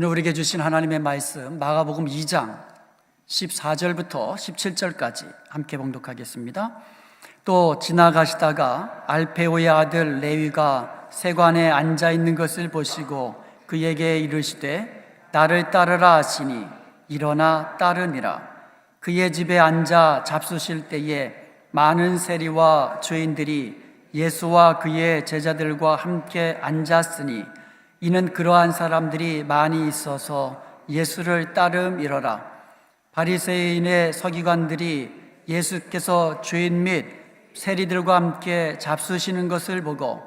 오늘 우리에게 주신 하나님의 말씀 마가복음 2장 14절부터 17절까지 함께 봉독하겠습니다. 또 지나가시다가 알페오의 아들 레위가 세관에 앉아 있는 것을 보시고 그에게 이르시되 나를 따르라 하시니 일어나 따르니라. 그의 집에 앉아 잡수실 때에 많은 세리와 죄인들이 예수와 그의 제자들과 함께 앉았으니 이는 그러한 사람들이 많이 있어서 예수를 따름이러라. 바리새인의 서기관들이 예수께서 죄인 및 세리들과 함께 잡수시는 것을 보고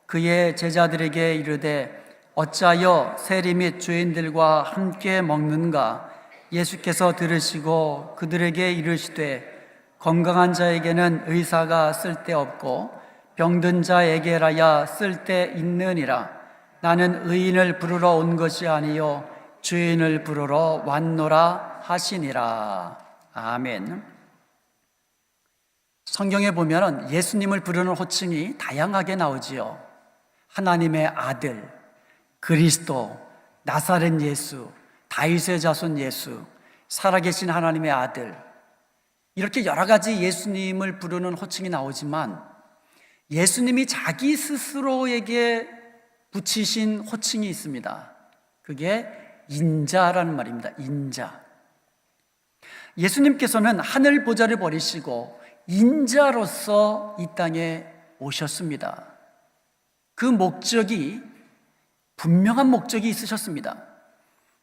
그의 제자들에게 이르되 어찌하여 세리 및 죄인들과 함께 먹는가? 예수께서 들으시고 그들에게 이르시되 건강한 자에게는 의사가 쓸데없고 병든 자에게라야 쓸데있느니라. 나는 의인을 부르러 온 것이 아니요 죄인을 부르러 왔노라 하시니라. 아멘. 성경에 보면 예수님을 부르는 호칭이 다양하게 나오지요. 하나님의 아들, 그리스도, 나사렛 예수, 다윗의 자손 예수, 살아계신 하나님의 아들, 이렇게 여러 가지 예수님을 부르는 호칭이 나오지만 예수님이 자기 스스로에게 붙이신 호칭이 있습니다. 그게 인자라는 말입니다. 인자. 예수님께서는 하늘 보좌를 버리시고 인자로서 이 땅에 오셨습니다. 그 목적이 분명한 목적이 있으셨습니다.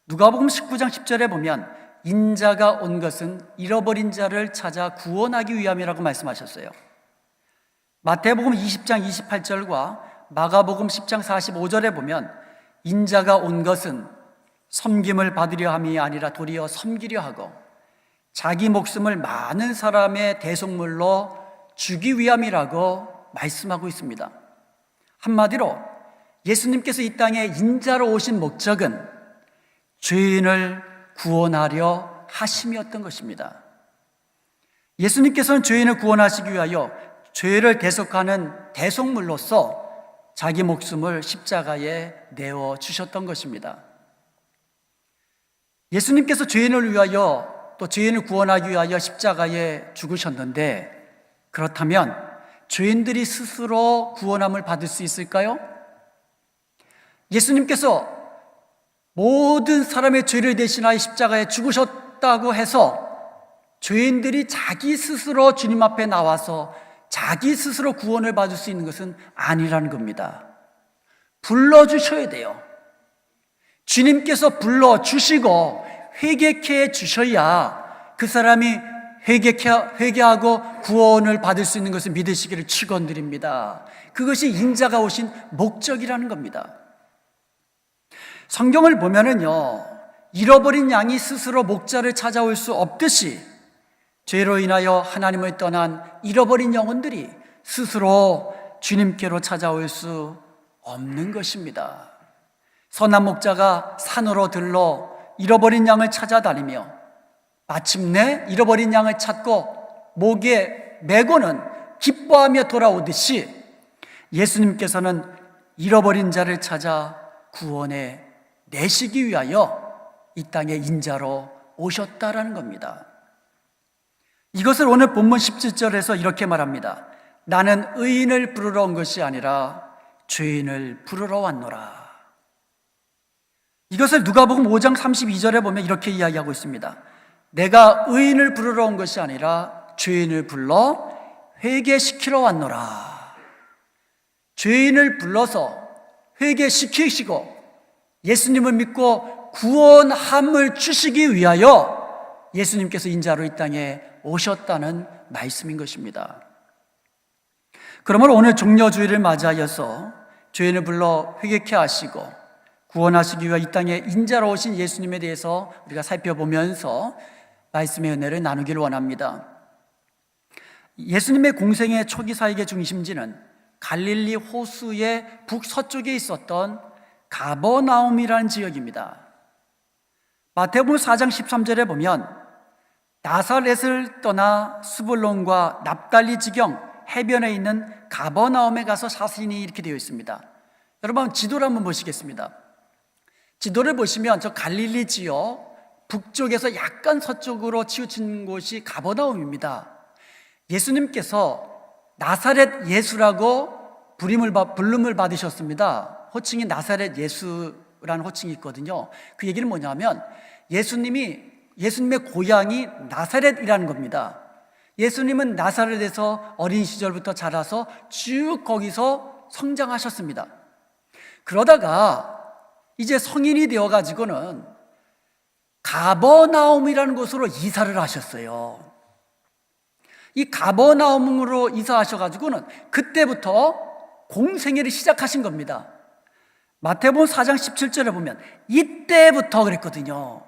누가복음 19장 10절에 보면 인자가 온 것은 잃어버린 자를 찾아 구원하기 위함이라고 말씀하셨어요. 마태복음 20장 28절과 마가복음 10장 45절에 보면 인자가 온 것은 섬김을 받으려 함이 아니라 도리어 섬기려 하고 자기 목숨을 많은 사람의 대속물로 주기 위함이라고 말씀하고 있습니다. 한마디로 예수님께서 이 땅에 인자로 오신 목적은 죄인을 구원하려 하심이었던 것입니다. 예수님께서는 죄인을 구원하시기 위하여 죄를 대속하는 대속물로서 자기 목숨을 십자가에 내어 주셨던 것입니다. 예수님께서 죄인을 위하여 또 죄인을 구원하기 위하여 십자가에 죽으셨는데 그렇다면 죄인들이 스스로 구원함을 받을 수 있을까요? 예수님께서 모든 사람의 죄를 대신하여 십자가에 죽으셨다고 해서 죄인들이 자기 스스로 주님 앞에 나와서 자기 스스로 구원을 받을 수 있는 것은 아니라는 겁니다. 불러주셔야 돼요. 주님께서 불러주시고 회개케 주셔야 그 사람이 회개하고 구원을 받을 수 있는 것을 믿으시기를 축원드립니다. 그것이 인자가 오신 목적이라는 겁니다. 성경을 보면은요, 잃어버린 양이 스스로 목자를 찾아올 수 없듯이 죄로 인하여 하나님을 떠난 잃어버린 영혼들이 스스로 주님께로 찾아올 수 없는 것입니다. 선한 목자가 산으로 들러 잃어버린 양을 찾아다니며 마침내 잃어버린 양을 찾고 목에 메고는 기뻐하며 돌아오듯이 예수님께서는 잃어버린 자를 찾아 구원해 내시기 위하여 이 땅에 인자로 오셨다라는 겁니다. 이것을 오늘 본문 17절에서 이렇게 말합니다. 나는 의인을 부르러 온 것이 아니라 죄인을 부르러 왔노라. 이것을 누가복음 5장 32절에 보면 이렇게 이야기하고 있습니다. 내가 의인을 부르러 온 것이 아니라 죄인을 불러 회개시키러 왔노라. 죄인을 불러서 회개시키시고 예수님을 믿고 구원함을 주시기 위하여 예수님께서 인자로 이 땅에 오셨다는 말씀인 것입니다. 그러므로 오늘 종려주일을 맞이하여서 죄인을 불러 회개케 하시고 구원하시기 위해 이 땅에 인자로 오신 예수님에 대해서 우리가 살펴보면서 말씀의 은혜를 나누기를 원합니다. 예수님의 공생의 초기 사역의 중심지는 갈릴리 호수의 북서쪽에 있었던 가버나움이라는 지역입니다. 마태복음 4장 13절에 보면 나사렛을 떠나 스불론과 납달리 지경 해변에 있는 가버나움에 가서 사시니 이렇게 되어 있습니다. 여러분 지도를 한번 보시겠습니다. 지도를 보시면 저 갈릴리 지역 북쪽에서 약간 서쪽으로 치우친 곳이 가버나움입니다. 예수님께서 나사렛 예수라고 부름을 받으셨습니다. 호칭이 나사렛 예수라는 호칭이 있거든요. 그 얘기는 뭐냐면 예수님의 고향이 나사렛이라는 겁니다. 예수님은 나사렛에서 어린 시절부터 자라서 쭉 거기서 성장하셨습니다. 그러다가 이제 성인이 되어가지고는 가버나움이라는 곳으로 이사를 하셨어요. 이 가버나움으로 이사하셔가지고는 그때부터 공생애를 시작하신 겁니다. 마태복음 4장 17절에 보면 이때부터 그랬거든요.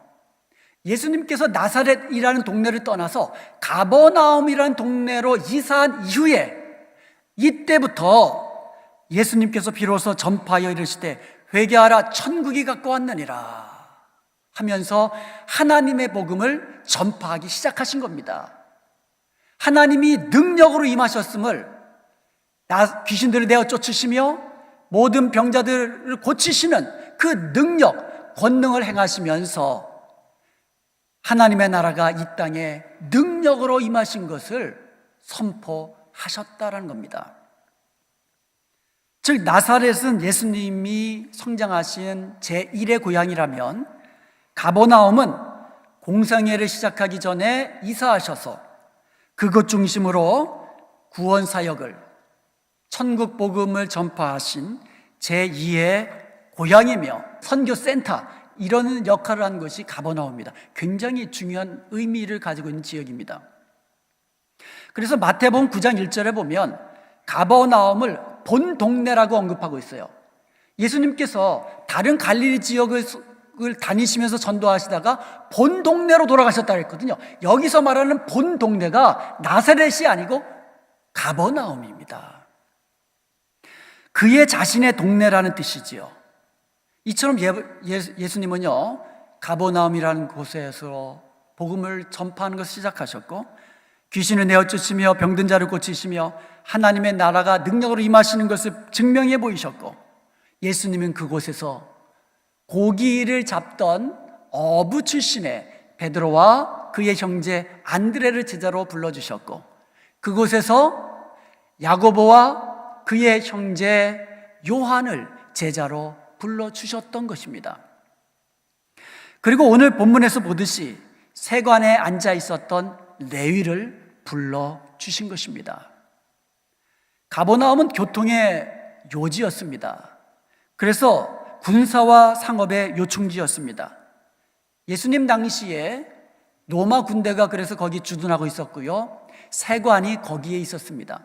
예수님께서 나사렛이라는 동네를 떠나서 가버나움이라는 동네로 이사한 이후에 이때부터 예수님께서 비로소 전파하여 이르시되 회개하라 천국이 가까웠느니라 하면서 하나님의 복음을 전파하기 시작하신 겁니다. 하나님이 능력으로 임하셨음을 귀신들을 내어 쫓으시며 모든 병자들을 고치시는 그 능력, 권능을 행하시면서 하나님의 나라가 이 땅에 능력으로 임하신 것을 선포하셨다는 겁니다. 즉 나사렛은 예수님이 성장하신 제1의 고향이라면 가버나움은 공생애를 시작하기 전에 이사하셔서 그것 중심으로 구원 사역을, 천국 복음을 전파하신 제2의 고향이며 선교센터, 이런 역할을 한 것이 가버나움입니다. 굉장히 중요한 의미를 가지고 있는 지역입니다. 그래서 마태복음 9장 1절에 보면 가버나움을 본 동네라고 언급하고 있어요. 예수님께서 다른 갈릴리 지역을 다니시면서 전도하시다가 본 동네로 돌아가셨다고 했거든요. 여기서 말하는 본 동네가 나사렛이 아니고 가버나움입니다. 그의 자신의 동네라는 뜻이지요. 이처럼 예수님은요, 가버나움이라는 곳에서 복음을 전파하는 것을 시작하셨고 귀신을 내어쫓으며 병든 자를 고치시며 하나님의 나라가 능력으로 임하시는 것을 증명해 보이셨고 예수님은 그곳에서 고기를 잡던 어부 출신의 베드로와 그의 형제 안드레를 제자로 불러주셨고 그곳에서 야고보와 그의 형제 요한을 제자로 불러주셨던 것입니다. 그리고 오늘 본문에서 보듯이 세관에 앉아 있었던 레위를 불러주신 것입니다. 가버나움은 교통의 요지였습니다. 그래서 군사와 상업의 요충지였습니다. 예수님 당시에 로마 군대가 그래서 거기 주둔하고 있었고요. 세관이 거기에 있었습니다.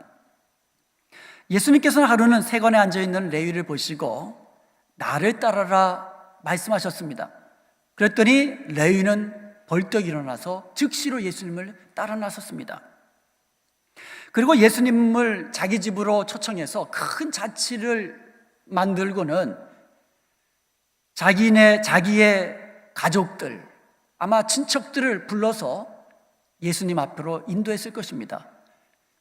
예수님께서는 하루는 세관에 앉아있는 레위를 보시고 나를 따라라 말씀하셨습니다. 그랬더니 레위는 벌떡 일어나서 즉시로 예수님을 따라 나섰습니다. 그리고 예수님을 자기 집으로 초청해서 큰 잔치를 만들고는 자기의 가족들, 아마 친척들을 불러서 예수님 앞으로 인도했을 것입니다.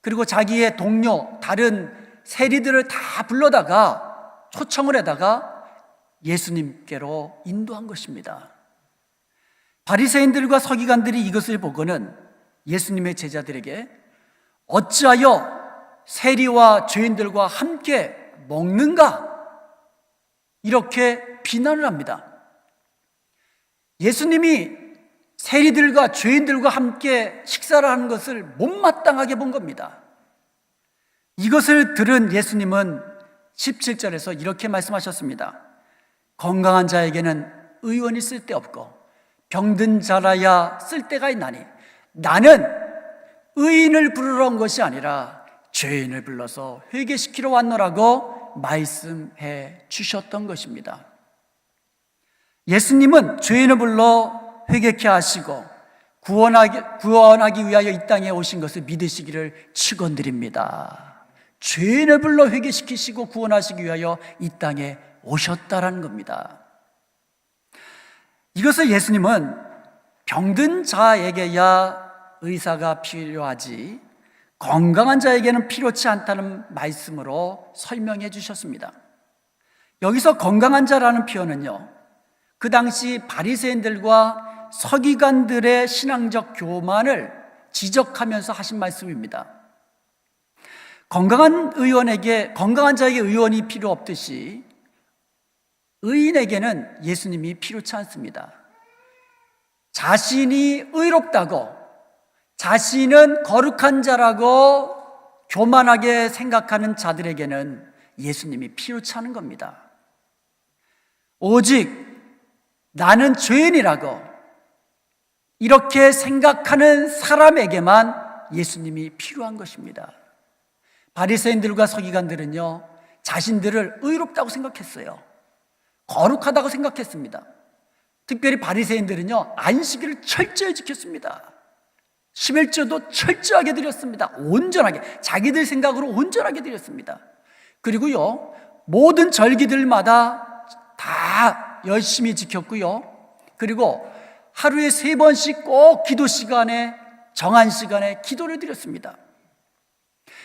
그리고 자기의 동료, 다른 세리들을 다 불러다가 초청을 해다가 예수님께로 인도한 것입니다. 바리새인들과 서기관들이 이것을 보고는 예수님의 제자들에게 어찌하여 세리와 죄인들과 함께 먹는가? 이렇게 비난을 합니다. 예수님이 세리들과 죄인들과 함께 식사를 하는 것을 못마땅하게 본 겁니다. 이것을 들은 예수님은 17절에서 이렇게 말씀하셨습니다. 건강한 자에게는 의원이 쓸데없고 병든 자라야 쓸데가 있나니 나는 의인을 부르러 온 것이 아니라 죄인을 불러서 회개시키러 왔노라고 말씀해 주셨던 것입니다. 예수님은 죄인을 불러 회개케 하시고 구원하기 위하여 이 땅에 오신 것을 믿으시기를 축원드립니다. 죄인을 불러 회개시키시고 구원하시기 위하여 이 땅에 오셨다라는 겁니다. 이것을 예수님은 병든 자에게야 의사가 필요하지 건강한 자에게는 필요치 않다는 말씀으로 설명해 주셨습니다. 여기서 건강한 자라는 표현은요, 그 당시 바리새인들과 서기관들의 신앙적 교만을 지적하면서 하신 말씀입니다. 건강한 자에게 의원이 필요 없듯이 의인에게는 예수님이 필요치 않습니다. 자신이 의롭다고, 자신은 거룩한 자라고 교만하게 생각하는 자들에게는 예수님이 필요치 않은 겁니다. 오직 나는 죄인이라고 이렇게 생각하는 사람에게만 예수님이 필요한 것입니다. 바리새인들과 서기관들은요, 자신들을 의롭다고 생각했어요. 거룩하다고 생각했습니다. 특별히 바리새인들은요, 안식일을 철저히 지켰습니다. 11조도 철저하게 드렸습니다. 온전하게, 자기들 생각으로 온전하게 드렸습니다. 그리고요, 모든 절기들마다 다 열심히 지켰고요. 그리고 하루에 3번씩 꼭 기도 시간에, 정한 시간에 기도를 드렸습니다.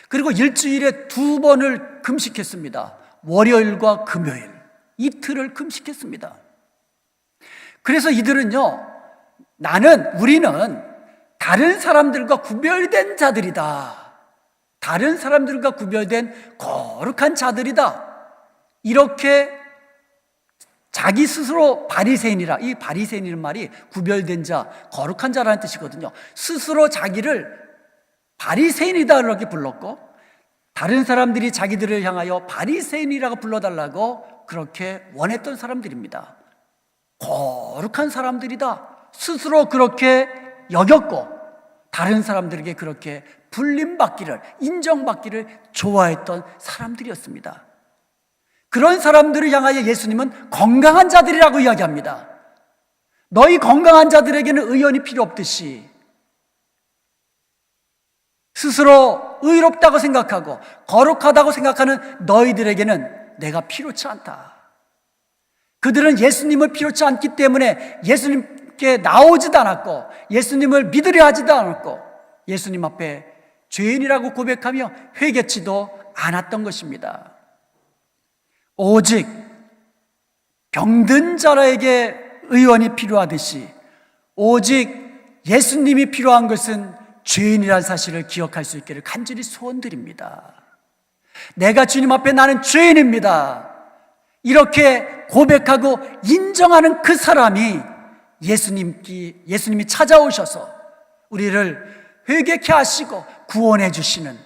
그리고 일주일에 2번을 금식했습니다. 월요일과 금요일, 이틀을 금식했습니다. 그래서 이들은요, 우리는 다른 사람들과 구별된 자들이다. 다른 사람들과 구별된 거룩한 자들이다. 이렇게 자기 스스로 바리새인이라, 이 바리새인이라는 말이 구별된 자, 거룩한 자라는 뜻이거든요. 스스로 자기를 바리새인이다 이렇게 불렀고, 다른 사람들이 자기들을 향하여 바리새인이라고 불러달라고 그렇게 원했던 사람들입니다. 거룩한 사람들이다 스스로 그렇게 여겼고, 다른 사람들에게 그렇게 불림받기를, 인정받기를 좋아했던 사람들이었습니다. 그런 사람들을 향하여 예수님은 건강한 자들이라고 이야기합니다. 너희 건강한 자들에게는 의원이 필요 없듯이 스스로 의롭다고 생각하고 거룩하다고 생각하는 너희들에게는 내가 필요치 않다. 그들은 예수님을 필요치 않기 때문에 예수님께 나오지도 않았고, 예수님을 믿으려 하지도 않았고, 예수님 앞에 죄인이라고 고백하며 회개치도 않았던 것입니다. 오직 병든 자에게 의원이 필요하듯이 오직 예수님이 필요한 것은 죄인이라는 사실을 기억할 수 있기를 간절히 소원드립니다. 내가 주님 앞에 나는 죄인입니다. 이렇게 고백하고 인정하는 그 사람이 예수님이 찾아오셔서 우리를 회개케 하시고 구원해 주시는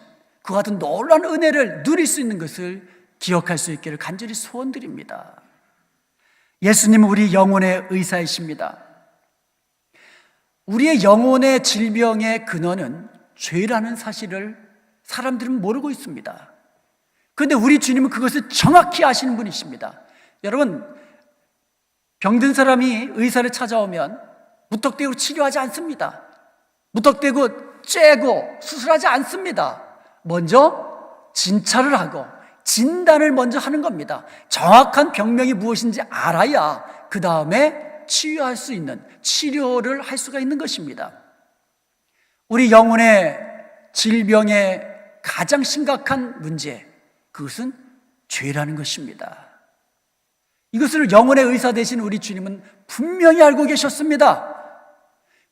그 같은 놀라운 은혜를 누릴 수 있는 것을 기억할 수 있기를 간절히 소원드립니다. 예수님은 우리 영혼의 의사이십니다. 우리의 영혼의 질병의 근원은 죄라는 사실을 사람들은 모르고 있습니다. 그런데 우리 주님은 그것을 정확히 아시는 분이십니다. 여러분, 병든 사람이 의사를 찾아오면 무턱대고 치료하지 않습니다. 무턱대고 째고 수술하지 않습니다. 먼저 진찰을 하고 진단을 먼저 하는 겁니다. 정확한 병명이 무엇인지 알아야 그 다음에 치유할 수 있는, 치료를 할 수가 있는 것입니다. 우리 영혼의 질병의 가장 심각한 문제, 그것은 죄라는 것입니다. 이것을 영혼의 의사 되신 우리 주님은 분명히 알고 계셨습니다.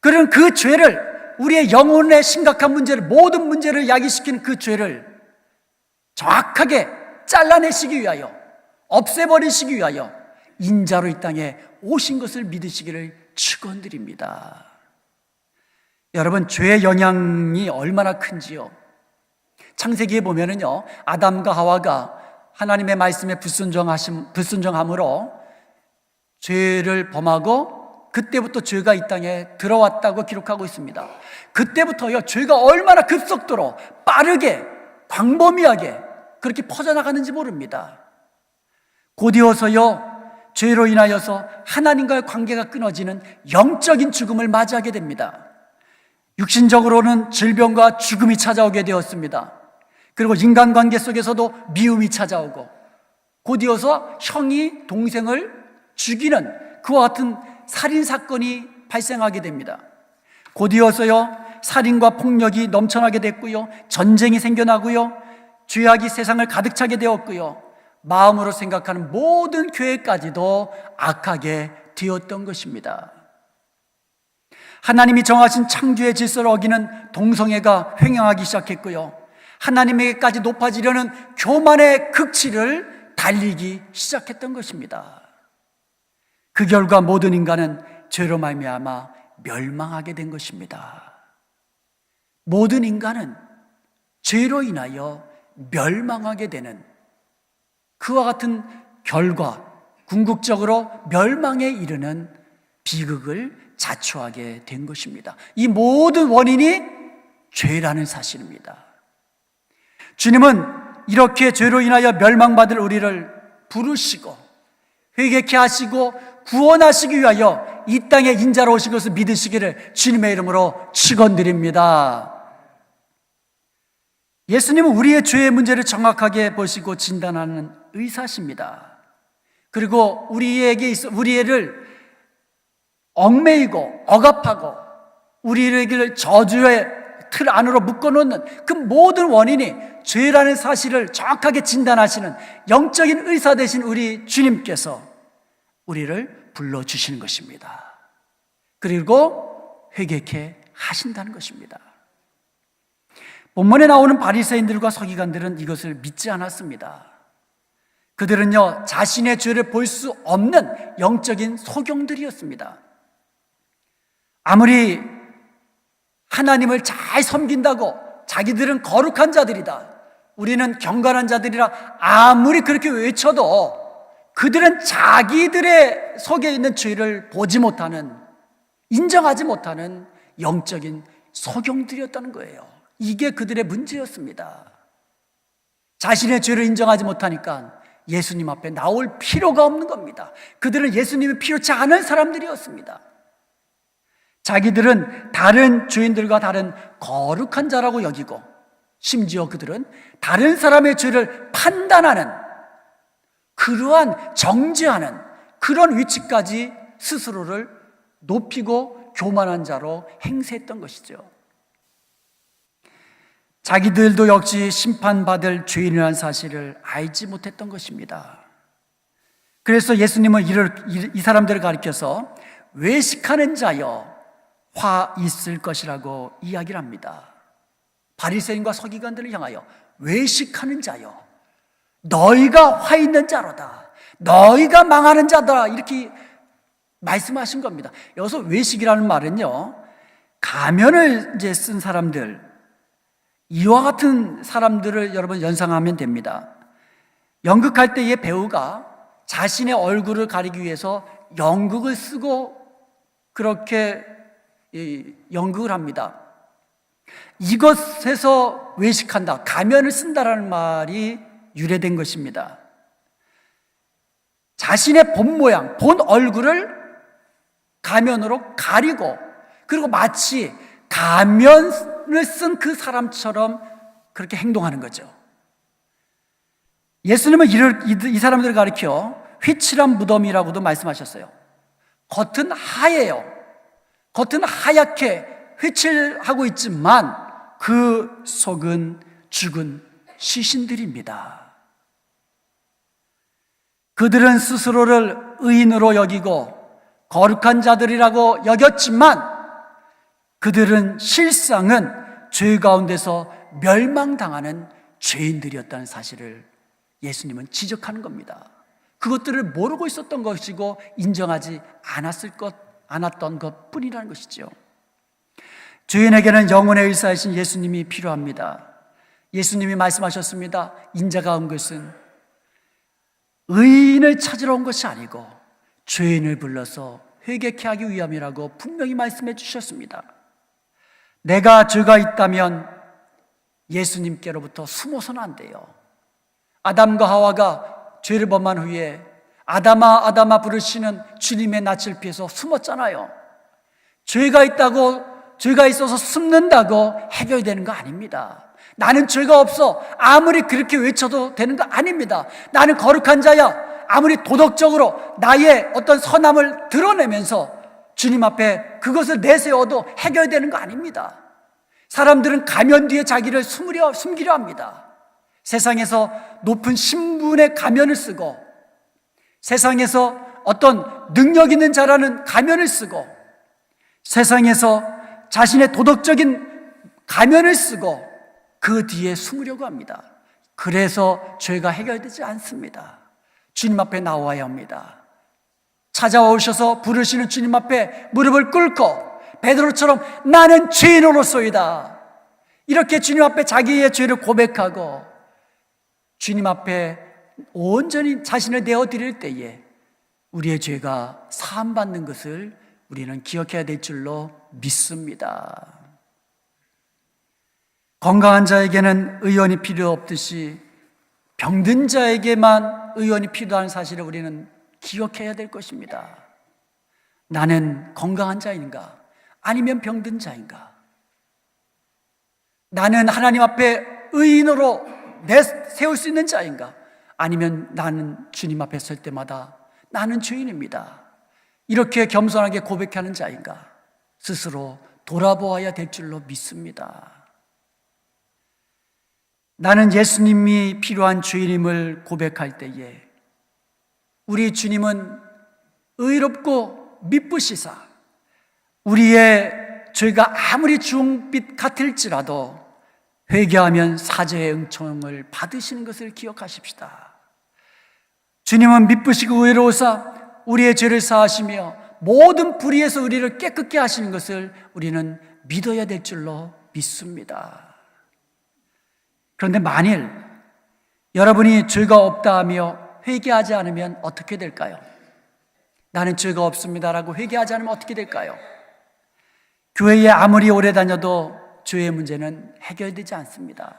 그런 그 죄를, 우리의 영혼의 심각한 문제를, 모든 문제를 야기시키는 그 죄를 정확하게 잘라내시기 위하여, 없애버리시기 위하여 인자로 이 땅에 오신 것을 믿으시기를 축원드립니다. 여러분, 죄의 영향이 얼마나 큰지요. 창세기에 보면은요, 아담과 하와가 하나님의 말씀에 불순종함으로 죄를 범하고 그때부터 죄가 이 땅에 들어왔다고 기록하고 있습니다. 그때부터요, 죄가 얼마나 급속도로 빠르게 광범위하게 그렇게 퍼져나가는지 모릅니다. 곧이어서요, 죄로 인하여서 하나님과의 관계가 끊어지는 영적인 죽음을 맞이하게 됩니다. 육신적으로는 질병과 죽음이 찾아오게 되었습니다. 그리고 인간관계 속에서도 미움이 찾아오고, 곧이어서 형이 동생을 죽이는 그와 같은 살인사건이 발생하게 됩니다. 곧이어서요, 살인과 폭력이 넘쳐나게 됐고요, 전쟁이 생겨나고요, 죄악이 세상을 가득 차게 되었고요, 마음으로 생각하는 모든 계획까지도 악하게 되었던 것입니다. 하나님이 정하신 창조의 질서를 어기는 동성애가 횡행하기 시작했고요, 하나님에게까지 높아지려는 교만의 극치를 달리기 시작했던 것입니다. 그 결과 모든 인간은 죄로 말미암아 멸망하게 된 것입니다. 모든 인간은 죄로 인하여 멸망하게 되는 그와 같은 결과, 궁극적으로 멸망에 이르는 비극을 자초하게 된 것입니다. 이 모든 원인이 죄라는 사실입니다. 주님은 이렇게 죄로 인하여 멸망받을 우리를 부르시고 회개케 하시고 구원하시기 위하여 이 땅에 인자로 오신 것을 믿으시기를 주님의 이름으로 축원드립니다. 예수님은 우리의 죄의 문제를 정확하게 보시고 진단하는 의사십니다. 그리고 우리를 얽매이고 억압하고 우리를 저주의 틀 안으로 묶어놓는 그 모든 원인이 죄라는 사실을 정확하게 진단하시는 영적인 의사 되신 우리 주님께서 우리를 불러주시는 것입니다. 그리고 회개케 하신다는 것입니다. 본문에 나오는 바리새인들과 서기관들은 이것을 믿지 않았습니다. 그들은요, 자신의 죄를 볼 수 없는 영적인 소경들이었습니다. 아무리 하나님을 잘 섬긴다고 자기들은 거룩한 자들이다, 우리는 경건한 자들이라 아무리 그렇게 외쳐도 그들은 자기들의 속에 있는 죄를 보지 못하는, 인정하지 못하는 영적인 소경들이었다는 거예요. 이게 그들의 문제였습니다. 자신의 죄를 인정하지 못하니까 예수님 앞에 나올 필요가 없는 겁니다. 그들은 예수님이 필요치 않은 사람들이었습니다. 자기들은 다른 죄인들과 다른 거룩한 자라고 여기고, 심지어 그들은 다른 사람의 죄를 판단하는, 그러한 정죄하는 그런 위치까지 스스로를 높이고 교만한 자로 행세했던 것이죠. 자기들도 역시 심판받을 죄인이라는 사실을 알지 못했던 것입니다. 그래서 예수님은 이 사람들을 가리켜서 외식하는 자여 화 있을 것이라고 이야기를 합니다. 바리새인과 서기관들을 향하여 외식하는 자여, 너희가 화 있는 자로다, 너희가 망하는 자다, 이렇게 말씀하신 겁니다. 여기서 외식이라는 말은요, 가면을 이제 쓴 사람들, 이와 같은 사람들을 여러분 연상하면 됩니다. 연극할 때의 배우가 자신의 얼굴을 가리기 위해서 연극을 쓰고 그렇게 연극을 합니다. 이것에서 외식한다, 가면을 쓴다라는 말이 유래된 것입니다. 자신의 본 모양, 본 얼굴을 가면으로 가리고, 그리고 마치 가면을 쓴 그 사람처럼 그렇게 행동하는 거죠. 예수님은 이 사람들을 가리켜 휘칠한 무덤이라고도 말씀하셨어요. 겉은 하얘요. 겉은 하얗게 휘칠하고 있지만 그 속은 죽은 시신들입니다. 그들은 스스로를 의인으로 여기고 거룩한 자들이라고 여겼지만 그들은 실상은 죄 가운데서 멸망당하는 죄인들이었다는 사실을 예수님은 지적하는 겁니다. 그것들을 모르고 있었던 것이고 인정하지 않았던 것 뿐이라는 것이죠. 죄인에게는 영혼의 의사이신 예수님이 필요합니다. 예수님이 말씀하셨습니다. 인자가 온 것은 의인을 찾으러 온 것이 아니고 죄인을 불러서 회개케 하기 위함이라고 분명히 말씀해 주셨습니다. 내가 죄가 있다면 예수님께로부터 숨어서는 안 돼요. 아담과 하와가 죄를 범한 후에 아담아 아담아 부르시는 주님의 낯을 피해서 숨었잖아요. 죄가 있어서 숨는다고 해결되는 거 아닙니다. 나는 죄가 없어, 아무리 그렇게 외쳐도 되는 거 아닙니다. 나는 거룩한 자야, 아무리 도덕적으로 나의 어떤 선함을 드러내면서 주님 앞에 그것을 내세워도 해결되는 거 아닙니다. 사람들은 가면 뒤에 자기를 숨기려 합니다. 세상에서 높은 신분의 가면을 쓰고, 세상에서 어떤 능력 있는 자라는 가면을 쓰고, 세상에서 자신의 도덕적인 가면을 쓰고 그 뒤에 숨으려고 합니다. 그래서 죄가 해결되지 않습니다. 주님 앞에 나와야 합니다. 찾아와 오셔서 부르시는 주님 앞에 무릎을 꿇고 베드로처럼 나는 죄인으로소이다, 이렇게 주님 앞에 자기의 죄를 고백하고 주님 앞에 온전히 자신을 내어드릴 때에 우리의 죄가 사함받는 것을 우리는 기억해야 될 줄로 믿습니다. 건강한 자에게는 의원이 필요 없듯이 병든 자에게만 의원이 필요한 사실을 우리는 기억해야 될 것입니다. 나는 건강한 자인가? 아니면 병든 자인가? 나는 하나님 앞에 의인으로 세울 수 있는 자인가? 아니면 나는 주님 앞에 설 때마다 나는 죄인입니다, 이렇게 겸손하게 고백하는 자인가? 스스로 돌아보아야 될 줄로 믿습니다. 나는 예수님이 필요한 죄인임을 고백할 때에 우리 주님은 의롭고 미쁘시사 우리의 죄가 아무리 주홍빛 같을지라도 회개하면 사죄의 은총을 받으시는 것을 기억하십시다. 주님은 미쁘시고 의로우사 우리의 죄를 사하시며 모든 불의에서 우리를 깨끗게 하시는 것을 우리는 믿어야 될 줄로 믿습니다. 그런데 만일 여러분이 죄가 없다 하며 회개하지 않으면 어떻게 될까요? 나는 죄가 없습니다라고 회개하지 않으면 어떻게 될까요? 교회에 아무리 오래 다녀도 죄의 문제는 해결되지 않습니다.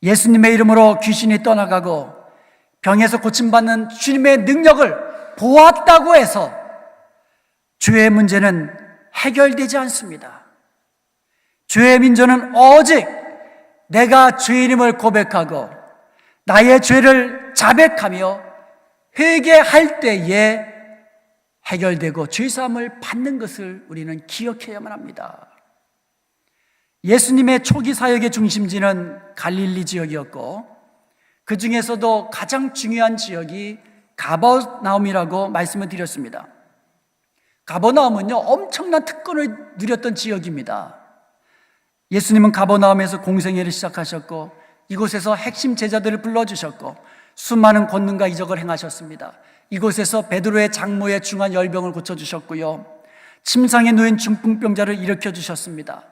예수님의 이름으로 귀신이 떠나가고 병에서 고침받는 주님의 능력을 보았다고 해서 죄의 문제는 해결되지 않습니다. 죄의 민조는 오직 내가 죄인임을 고백하고 나의 죄를 자백하며 회개할 때에 해결되고 죄사함을 받는 것을 우리는 기억해야만 합니다. 예수님의 초기 사역의 중심지는 갈릴리 지역이었고 그 중에서도 가장 중요한 지역이 가버나움이라고 말씀을 드렸습니다. 가버나움은요, 엄청난 특권을 누렸던 지역입니다. 예수님은 가버나움에서 공생애를 시작하셨고 이곳에서 핵심 제자들을 불러주셨고 수많은 권능과 이적을 행하셨습니다. 이곳에서 베드로의 장모의 중한 열병을 고쳐주셨고요, 침상에 누인 중풍병자를 일으켜주셨습니다.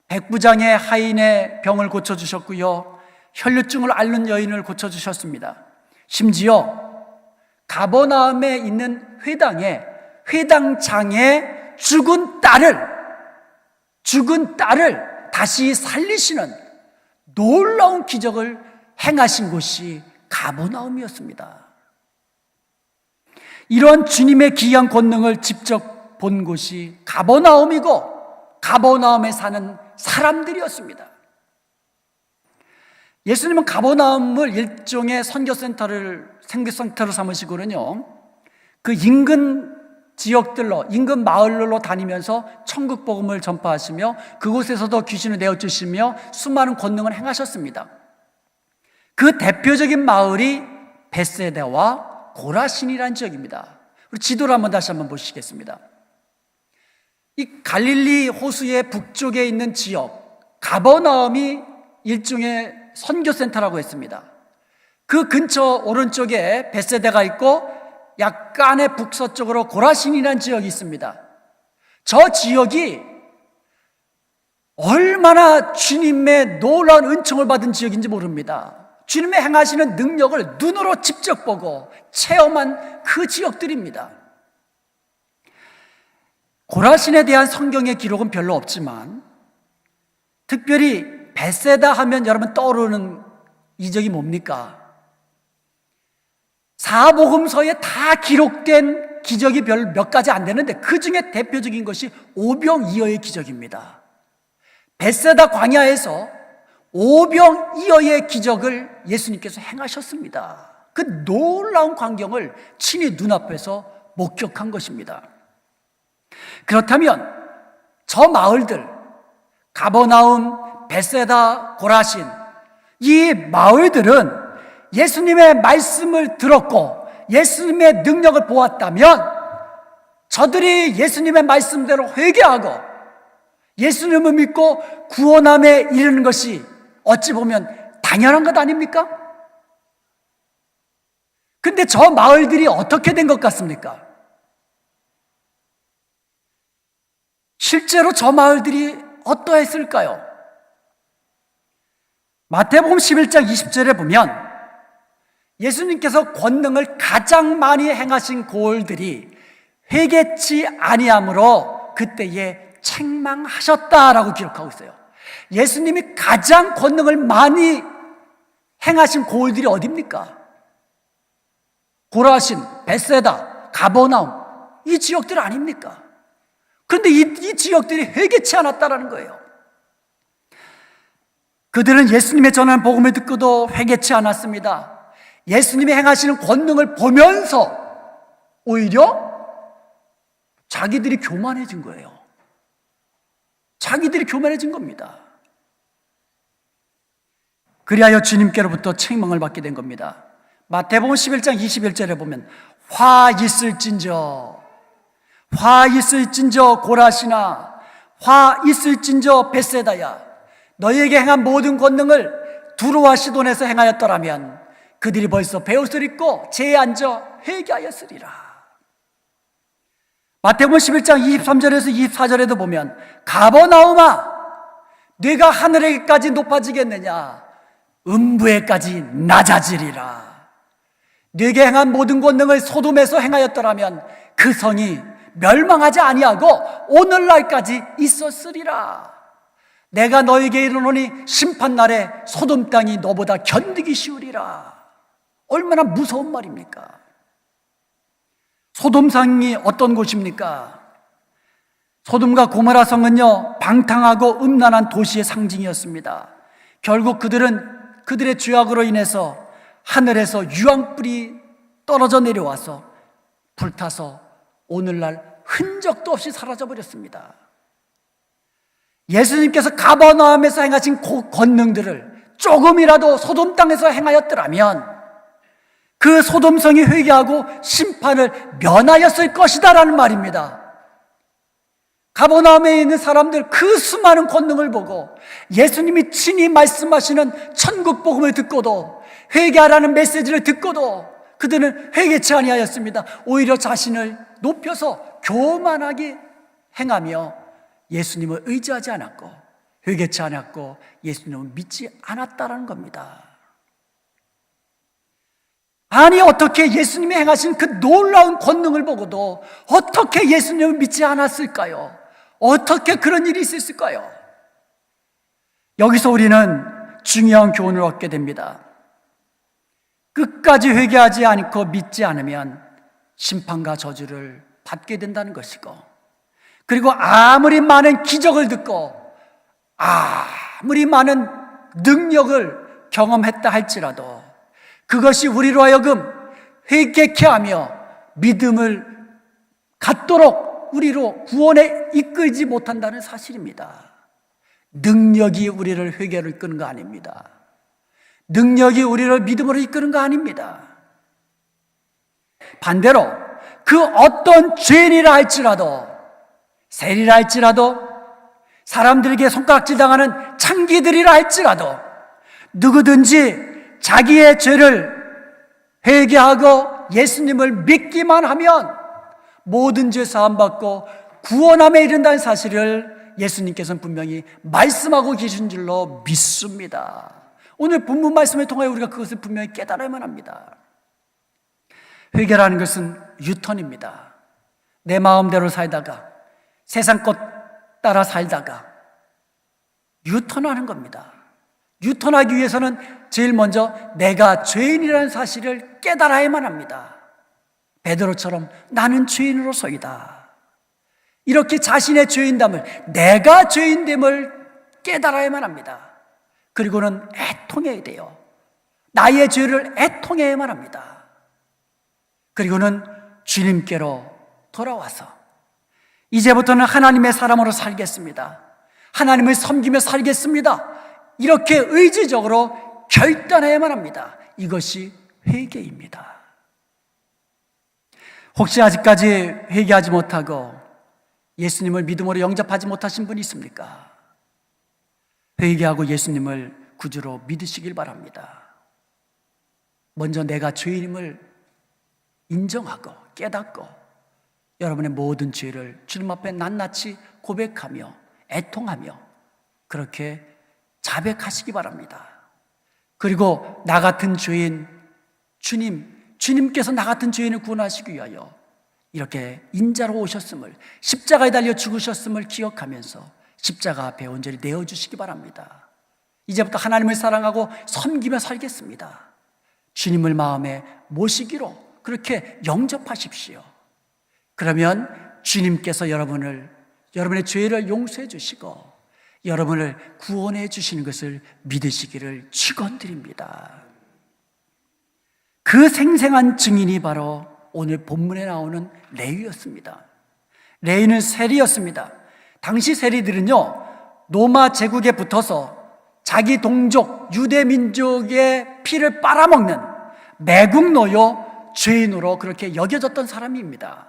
백부장의 하인의 병을 고쳐주셨고요, 혈류증을 앓는 여인을 고쳐주셨습니다. 심지어 가버나움에 있는 회당에 회당장의 죽은 딸을 다시 살리시는 놀라운 기적을 행하신 곳이 가버나움이었습니다. 이러한 주님의 기이한 권능을 직접 본 곳이 가버나움이고 가버나움에 사는 사람들이었습니다. 예수님은 가버나움을 일종의 선교센터로 삼으시고는요, 그 인근 지역들로, 인근 마을로 다니면서 천국 복음을 전파하시며 그곳에서도 귀신을 내어주시며 수많은 권능을 행하셨습니다. 그 대표적인 마을이 벳세다와 고라신이라는 지역입니다. 우리 지도를 다시 한번 보시겠습니다. 이 갈릴리 호수의 북쪽에 있는 지역 가버나움이 일종의 선교센터라고 했습니다. 그 근처 오른쪽에 벳세다가 있고 약간의 북서쪽으로 고라신이라는 지역이 있습니다. 저 지역이 얼마나 주님의 놀라운 은총을 받은 지역인지 모릅니다. 주님의 행하시는 능력을 눈으로 직접 보고 체험한 그 지역들입니다. 고라신에 대한 성경의 기록은 별로 없지만 특별히 벳세다 하면 여러분 떠오르는 이적이 뭡니까? 사복음서에 다 기록된 기적이 몇 가지 안 되는데 그 중에 대표적인 것이 오병이어의 기적입니다. 벳세다 광야에서 오병이어의 기적을 예수님께서 행하셨습니다. 그 놀라운 광경을 친히 눈앞에서 목격한 것입니다. 그렇다면 저 마을들 가버나움, 벳세다, 고라신, 이 마을들은 예수님의 말씀을 들었고 예수님의 능력을 보았다면 저들이 예수님의 말씀대로 회개하고 예수님을 믿고 구원함에 이르는 것이 어찌 보면 당연한 것 아닙니까? 근데 저 마을들이 어떻게 된 것 같습니까? 실제로 저 마을들이 어떠했을까요? 마태복음 11장 20절에 보면 예수님께서 권능을 가장 많이 행하신 고을들이 회개치 아니함으로 그때에 책망하셨다라고 기록하고 있어요. 예수님이 가장 권능을 많이 행하신 고을들이 어디입니까? 고라신, 벳세다, 가버나움 이 지역들 아닙니까? 그런데 이 지역들이 회개치 않았다라는 거예요. 그들은 예수님의 전하는 복음을 듣고도 회개치 않았습니다. 예수님이 행하시는 권능을 보면서 오히려 자기들이 교만해진 거예요. 자기들이 교만해진 겁니다. 그리하여 주님께로부터 책망을 받게 된 겁니다. 마태복음 11장 21절에 보면 화 있을진저 고라시나 화 있을진저 벳세다야 너희에게 행한 모든 권능을 두로와 시돈에서 행하였더라면 그들이 벌써 베옷을 입고 제에 앉아 회개하였으리라. 마태복음 11장 23절에서 24절에도 보면 가버나움아 네가 하늘에까지 높아지겠느냐 음부에까지 낮아지리라. 네게 행한 모든 권능을 소돔에서 행하였더라면 그 성이 멸망하지 아니하고 오늘날까지 있었으리라. 내가 너에게 이르노니 심판날에 소돔 땅이 너보다 견디기 쉬우리라. 얼마나 무서운 말입니까? 소돔성이 어떤 곳입니까? 소돔과 고모라 성은요 방탕하고 음란한 도시의 상징이었습니다. 결국 그들의 죄악으로 인해서 하늘에서 유황불이 떨어져 내려와서 불타서 오늘날 흔적도 없이 사라져버렸습니다. 예수님께서 가버나움에서 행하신 권능들을 조금이라도 소돔 땅에서 행하였더라면 그 소돔성이 회개하고 심판을 면하였을 것이다라는 말입니다. 가버나움에 있는 사람들 그 수많은 권능을 보고 예수님이 친히 말씀하시는 천국 복음을 듣고도 회개하라는 메시지를 듣고도 그들은 회개치 아니하였습니다. 오히려 자신을 높여서 교만하게 행하며 예수님을 의지하지 않았고 회개치 않았고 예수님을 믿지 않았다라는 겁니다. 아니 어떻게 예수님이 행하신 그 놀라운 권능을 보고도 어떻게 예수님을 믿지 않았을까요? 어떻게 그런 일이 있었을까요? 여기서 우리는 중요한 교훈을 얻게 됩니다. 끝까지 회개하지 않고 믿지 않으면 심판과 저주를 받게 된다는 것이고, 그리고 아무리 많은 기적을 듣고 아무리 많은 능력을 경험했다 할지라도 그것이 우리로 하여금 회개케 하며 믿음을 갖도록 우리로 구원에 이끌지 못한다는 사실입니다. 능력이 우리를 회개로 이끄는 거 아닙니다. 능력이 우리를 믿음으로 이끄는 거 아닙니다. 반대로 그 어떤 죄인이라 할지라도, 세리라 할지라도, 사람들에게 손가락질 당하는 창기들이라 할지라도 누구든지 자기의 죄를 회개하고 예수님을 믿기만 하면 모든 죄 사함받고 구원함에 이른다는 사실을 예수님께서는 분명히 말씀하고 계신 줄로 믿습니다. 오늘 본문 말씀을 통하여 우리가 그것을 분명히 깨달아야만 합니다. 회개라는 것은 유턴입니다. 내 마음대로 살다가 세상 것 따라 살다가 유턴하는 겁니다. 유턴하기 위해서는 제일 먼저 내가 죄인이라는 사실을 깨달아야만 합니다. 베드로처럼 나는 죄인으로서이다. 이렇게 자신의 죄인됨을, 내가 죄인됨을 깨달아야만 합니다. 그리고는 애통해야 돼요. 나의 죄를 애통해야만 합니다. 그리고는 주님께로 돌아와서 이제부터는 하나님의 사람으로 살겠습니다. 하나님을 섬기며 살겠습니다. 이렇게 의지적으로 결단해야만 합니다. 이것이 회개입니다. 혹시 아직까지 회개하지 못하고 예수님을 믿음으로 영접하지 못하신 분이 있습니까? 회개하고 예수님을 구주로 믿으시길 바랍니다. 먼저 내가 죄인임을 인정하고 깨닫고 여러분의 모든 죄를 주님 앞에 낱낱이 고백하며 애통하며 그렇게 자백하시기 바랍니다. 그리고 나 같은 죄인, 주님께서 나 같은 죄인을 구원하시기 위하여 이렇게 인자로 오셨음을, 십자가에 달려 죽으셨음을 기억하면서 십자가 앞에 온전히 내어주시기 바랍니다. 이제부터 하나님을 사랑하고 섬기며 살겠습니다. 주님을 마음에 모시기로 그렇게 영접하십시오. 그러면 주님께서 여러분의 죄를 용서해 주시고 여러분을 구원해 주시는 것을 믿으시기를 축원드립니다. 그 생생한 증인이 바로 오늘 본문에 나오는 레위였습니다. 레위는 세리였습니다. 당시 세리들은요, 로마 제국에 붙어서 자기 동족 유대 민족의 피를 빨아먹는 매국 노요 죄인으로 그렇게 여겨졌던 사람입니다.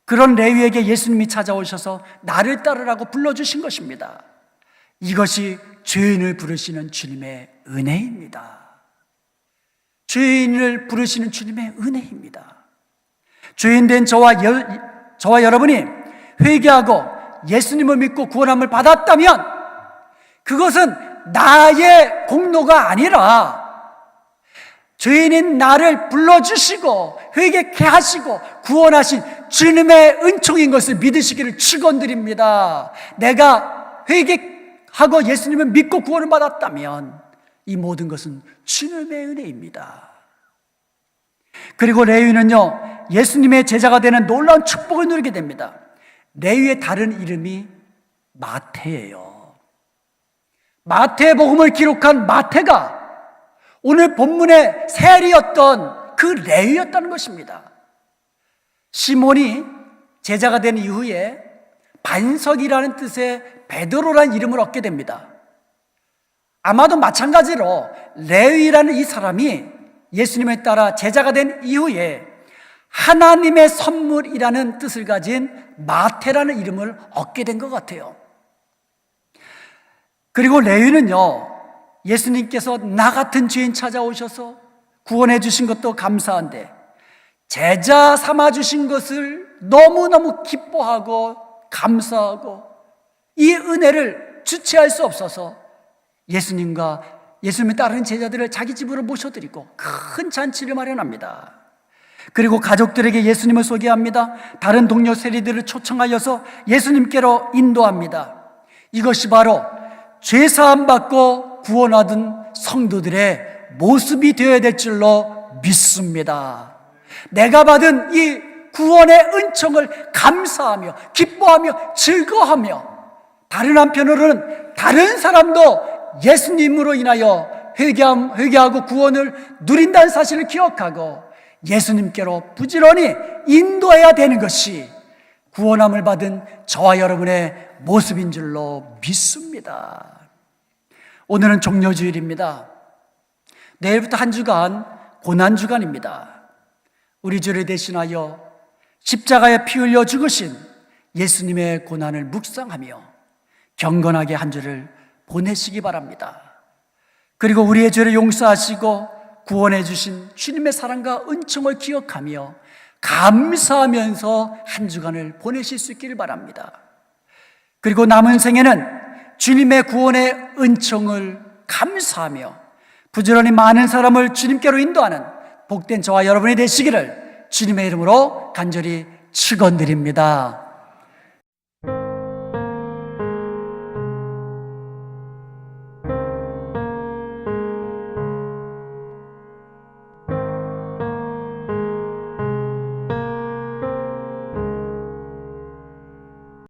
그런 레위에게 예수님이 찾아오셔서 나를 따르라고 불러주신 것입니다. 이것이 죄인을 부르시는 주님의 은혜입니다. 죄인을 부르시는 주님의 은혜입니다. 죄인된 저와 여러분이 회개하고 예수님을 믿고 구원함을 받았다면 그것은 나의 공로가 아니라 죄인인 나를 불러주시고 회개케 하시고 구원하신 주님의 은총인 것을 믿으시기를 축원드립니다. 내가 회개하고 예수님을 믿고 구원을 받았다면 이 모든 것은 주님의 은혜입니다. 그리고 레위는요, 예수님의 제자가 되는 놀라운 축복을 누리게 됩니다. 레위의 다른 이름이 마태예요. 마태복음을 기록한 마태가 오늘 본문의 세리였던 그 레위였다는 것입니다. 시몬이 제자가 된 이후에 반석이라는 뜻의 베드로라는 이름을 얻게 됩니다. 아마도 마찬가지로 레위라는 이 사람이 예수님을 따라 제자가 된 이후에 하나님의 선물이라는 뜻을 가진 마태라는 이름을 얻게 된 것 같아요. 그리고 레위는요, 예수님께서 나 같은 죄인 찾아오셔서 구원해 주신 것도 감사한데 제자 삼아 주신 것을 너무너무 기뻐하고 감사하고 이 은혜를 주체할 수 없어서 예수님과 예수님을 따르는 제자들을 자기 집으로 모셔드리고 큰 잔치를 마련합니다. 그리고 가족들에게 예수님을 소개합니다. 다른 동료 세리들을 초청하여서 예수님께로 인도합니다. 이것이 바로 죄사함 받고 구원 얻은 성도들의 모습이 되어야 될 줄로 믿습니다. 내가 받은 이 구원의 은총을 감사하며 기뻐하며 즐거워하며 다른 한편으로는 다른 사람도 예수님으로 인하여 회개하고 구원을 누린다는 사실을 기억하고 예수님께로 부지런히 인도해야 되는 것이 구원함을 받은 저와 여러분의 모습인 줄로 믿습니다. 오늘은 종료주일입니다. 내일부터 한 주간 고난주간입니다. 우리 죄를 대신하여 십자가에 피 흘려 죽으신 예수님의 고난을 묵상하며 경건하게 한 주를 보내시기 바랍니다. 그리고 우리의 죄를 용서하시고 구원해 주신 주님의 사랑과 은총을 기억하며 감사하면서 한 주간을 보내실 수 있기를 바랍니다. 그리고 남은 생에는 주님의 구원의 은총을 감사하며 부지런히 많은 사람을 주님께로 인도하는 복된 저와 여러분이 되시기를 주님의 이름으로 간절히 축원드립니다.